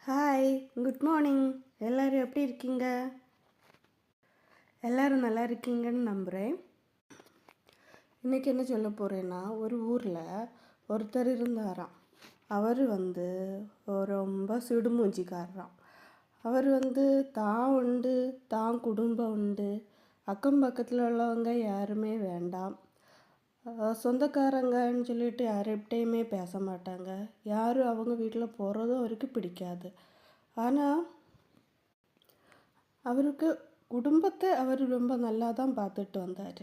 Hi, good morning. எல்லோரும் எப்படி இருக்கீங்க? எல்லோரும் நல்லா இருக்கீங்கன்னு நம்புகிறேன். இன்றைக்கி என்ன சொல்ல போகிறேன்னா, ஒரு ஊரில் ஒருத்தர் இருந்தாராம். அவர் ரொம்ப சிடுமூஞ்சிக்காரராம். அவர் தான் உண்டு, தான் குடும்பம் உண்டு, அக்கம் பக்கத்தில் உள்ளவங்க யாருமே வேண்டாம், சொந்தக்காரங்கன்னு சொல்லிட்டு யார்கிட்டையுமே பேச மாட்டாங்க, யாரும் அவங்க வீட்டில் போகிறதும் அவருக்கு பிடிக்காது. ஆனால் அவருக்கு குடும்பத்தை அவர் ரொம்ப நல்லா தான் பார்த்துட்டு வந்தார்.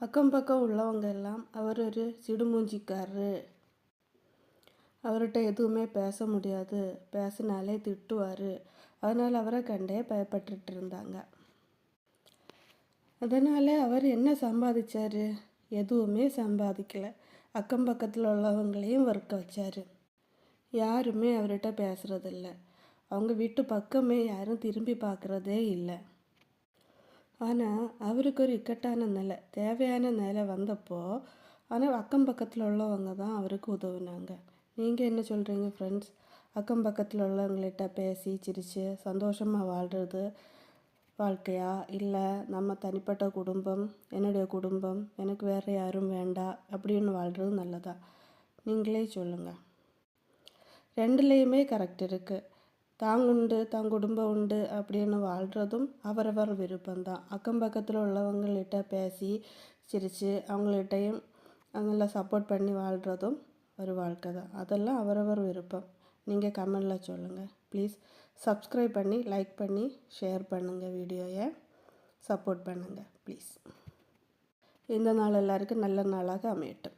அக்கம் பக்கம் உள்ளவங்க எல்லாம் அவர் ஒரு சிடுமூஞ்சிக்காரரு, அவர்கிட்ட எதுவுமே பேச முடியாது, பேசினாலே திட்டுவார், அதனால் அவரை கண்டே பயப்பட்டுட்டு இருந்தாங்க. அதனால் அவர் என்ன சம்பாதிச்சார்? எதுவுமே சம்பாதிக்கலை. அக்கம் பக்கத்தில் உள்ளவங்களையும் வறுக்க வச்சார். யாருமே அவர்கிட்ட பேசுகிறதில்ல. அவங்க வீட்டு பக்கமே யாரும் திரும்பி பார்க்குறதே இல்லை. ஆனால் அவருக்கு ஒரு இக்கட்டான நிலை, தேவையான நிலை வந்தப்போ ஆனால் அக்கம் பக்கத்தில் உள்ளவங்க தான் அவருக்கு உதவுனாங்க. நீங்கள் என்ன சொல்கிறீங்க ஃப்ரெண்ட்ஸ்? அக்கம் பக்கத்தில் உள்ளவங்கள்கிட்ட பேசி சிரித்து சந்தோஷமாக வாழ்கிறது வாழ்க்கையா, இல்லை நம்ம தனிப்பட்ட குடும்பம், என்னுடைய குடும்பம், எனக்கு வேறு யாரும் வேண்டாம் அப்படின்னு வாழ்கிறது நல்லதா? நீங்களே சொல்லுங்கள். ரெண்டுலேயுமே கரெக்ட் இருக்குது. தான் உண்டு, தான் குடும்பம் உண்டு அப்படின்னு வாழ்கிறதும் அவரவர் விருப்பம்தான். அக்கம் பக்கத்தில் உள்ளவங்கள்கிட்ட பேசி சிரித்து அவங்கள்கிட்டையும் நல்லா சப்போர்ட் பண்ணி வாழ்கிறதும் ஒரு வாழ்க்கை தான். அதெல்லாம் அவரவர் விருப்பம். நீங்கள் கமெண்டில் சொல்லுங்கள். ப்ளீஸ் சப்ஸ்கிரைப் பண்ணி, லைக் பண்ணி, ஷேர் பண்ணுங்கள். வீடியோவை சப்போர்ட் பண்ணுங்கள் ப்ளீஸ். இந்த நாள் எல்லாருக்கும் நல்ல நாளாக அமையட்டும்.